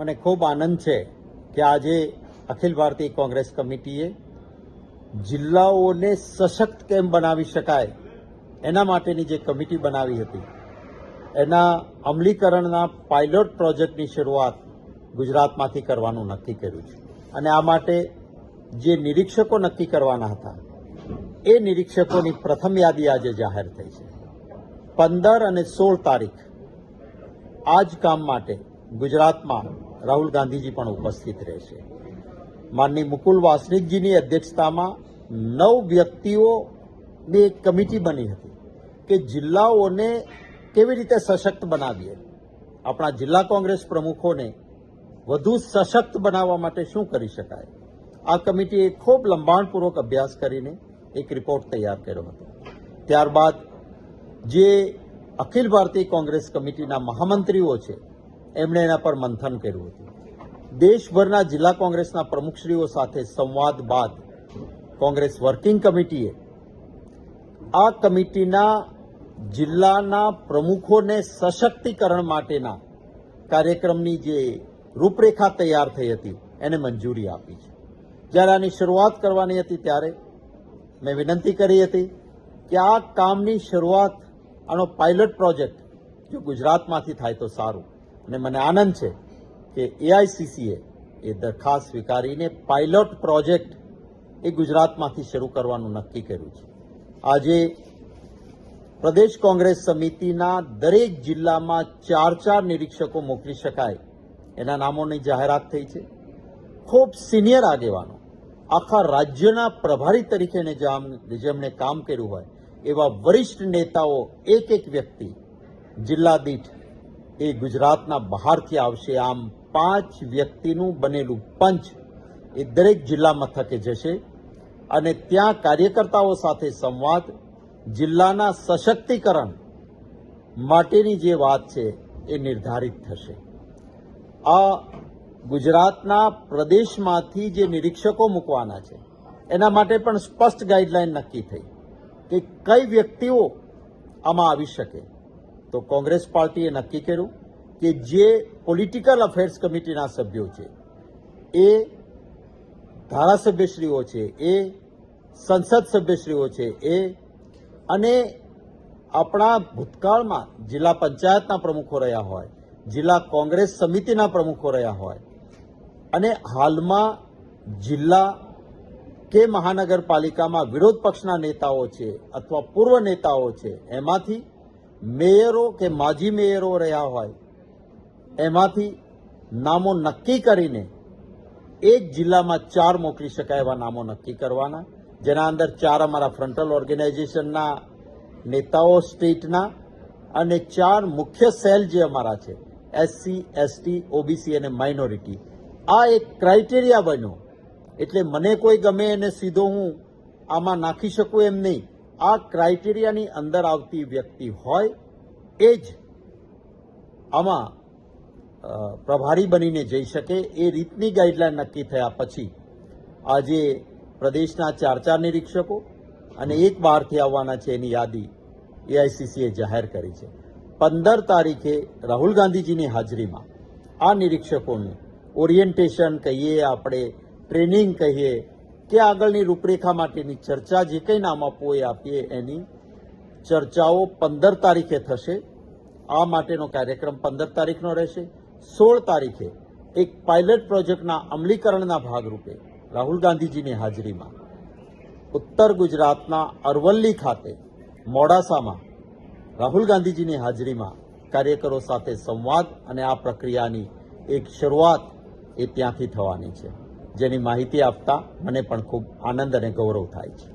મને ખૂબ આનંદ છે કે આજે અખિલ ભારતીય કોંગ્રેસ કમિટીએ જિલ્લાઓને સશક્ત કેમ બનાવી શકાય એના માટેની જે કમિટી બનાવી હતી એના અમલીકરણના પાયલોટ પ્રોજેક્ટની શરૂઆત ગુજરાતમાંથી કરવાનું નક્કી કર્યું છે અને આ માટે જે નિરીક્ષકો નક્કી કરવાના હતા એ નિરીક્ષકોની પ્રથમ યાદી આજે જાહેર થઈ છે. 15 અને 16 તારીખ આ જ કામ માટે ગુજરાતમાં રાહુલ ગાંધીજી પણ ઉપસ્થિત રહેશે. માનની મુકુલ વાસનિકજીની અધ્યક્ષતામાં 9 વ્યક્તિઓની એક કમિટી બની હતી કે જિલ્લાઓને કેવી રીતે સશક્ત બનાવીએ, આપણા જિલ્લા કોંગ્રેસ પ્રમુખોને વધુ સશક્ત બનાવવા માટે શું કરી શકાય. આ કમિટીએ ખૂબ લંબાણપૂર્વક અભ્યાસ કરીને એક રિપોર્ટ તૈયાર કર્યો હતો. ત્યારબાદ જે અખિલ ભારતીય કોંગ્રેસ કમિટીના મહામંત્રીઓ છે એમણે એના પર મંથન કર્યું હતું. દેશભરના જિલ્લા કોંગ્રેસના પ્રમુખશ્રીઓ સાથે સંવાદ બાદ કોંગ્રેસ વર્કિંગ કમિટીએ આ કમિટીના જિલ્લાના પ્રમુખોને સશક્તિકરણ માટેના કાર્યક્રમની જે રૂપરેખા તૈયાર થઈ હતી એને મંજૂરી આપી છે. જ્યારે આની શરૂઆત કરવાની હતી ત્યારે મેં વિનંતી કરી હતી કે આ કામની શરૂઆત, આનો પાયલોટ પ્રોજેક્ટ જો ગુજરાતમાંથી થાય તો સારું. અને મને આનંદ છે કે એઆઈસીસીએ એ દરખાસ્ત સ્વીકારીને પાયલોટ પ્રોજેક્ટ એ ગુજરાતમાંથી શરૂ કરવાનું નક્કી કર્યું છે. આજે પ્રદેશ કોંગ્રેસ સમિતિના દરેક જિલ્લામાં 4 નિરીક્ષકો મોકલી શકાય એના નામોની જાહેરાત થઈ છે. ખૂબ સિનિયર આગેવાનો, આખા રાજ્યના પ્રભારી તરીકે જેમણે કામ કર્યું હોય એવા વરિષ્ઠ નેતાઓ એક વ્યક્તિ જિલ્લા દીઠ એ ગુજરાતના બહારથી આવશે. આમ 5 વ્યક્તિનું બનેલું પંચ એ દરેક જિલ્લા મથકે જશે અને ત્યાં કાર્યકર્તાઓ સાથે સંવાદ, જિલ્લાના સશક્તિકરણ માટેની જે વાત છે એ નિર્ધારિત થશે. આ ગુજરાતના પ્રદેશમાંથી જે નિરીક્ષકો મૂકવાના છે એના માટે પણ સ્પષ્ટ ગાઈડલાઈન નક્કી થઈ કે કઈ વ્યક્તિઓ આમાં આવી શકે. તો કોંગ્રેસ પાર્ટીએ નક્કી કર્યું કે જે પોલિટિકલ અફેર્સ કમિટીના સભ્યો છે, એ ધારાસભ્યશ્રીઓ છે, એ સંસદ સભ્યશ્રીઓ છે, એ અને આપણા ભૂતકાળમાં જિલ્લા પંચાયતના પ્રમુખો રહ્યા હોય, જિલ્લા કોંગ્રેસ સમિતિના પ્રમુખો રહ્યા હોય અને હાલમાં જિલ્લા કે મહાનગરપાલિકામાં વિરોધ પક્ષના નેતાઓ છે અથવા પૂર્વ નેતાઓ છે, એમાંથી મેયરો કે માજી મેયરો રહ્યા હોય, એમાંથી નામો નક્કી કરીને એક જિલ્લામાં 4 મોકલી શકાય એવા નામો નક્કી કરવાના, જેના અંદર 4 અમારા ફ્રન્ટલ ઓર્ગેનાઇઝેશનના નેતાઓ સ્ટેટના અને 4 મુખ્ય સેલ જે અમારા છે, એસસી, એસટી, ઓબીસી અને માઇનોરિટી. આ એક ક્રાઇટેરિયા બન્યો એટલે મને કોઈ ગમે એને સીધો હું આમાં નાખી શકું એમ નહીં. આ ક્રાઇટેરિયાની અંદર આવતી વ્યક્તિ હોય એ જ આમાં પ્રભારી બનીને જઈ શકે. એ રીતની ગાઈડલાઈન નક્કી થયા પછી આજે પ્રદેશના 4 નિરીક્ષકો અને એક બહારથી આવવાના છે એની યાદી એઆઈસીસીએ જાહેર કરી છે. 15 તારીખે રાહુલ ગાંધીજીની હાજરીમાં આ નિરીક્ષકોનું ઓરિએન્ટેશન કહીએ, આપણે ટ્રેનિંગ કહીએ કે આગળની રૂપરેખા માટેની ચર્ચા, જે કંઈ નામ આપવું એ આપીએ, એની ચર્ચાઓ 15 તારીખે થશે. આ માટેનો કાર્યક્રમ 15 તારીખનો રહેશે. 16 તારીખે એક પાયલટ પ્રોજેક્ટના અમલીકરણના ભાગરૂપે રાહુલ ગાંધીજીની હાજરીમાં ઉત્તર ગુજરાતના અરવલ્લી ખાતે મોડાસામાં રાહુલ ગાંધીજીની હાજરીમાં કાર્યકરો સાથે સંવાદ અને આ પ્રક્રિયાની એક શરૂઆત એ ત્યાંથી થવાની છે, જેની માહિતી આપતા મને પણ ખૂબ આનંદ અને ગૌરવ થાય છે.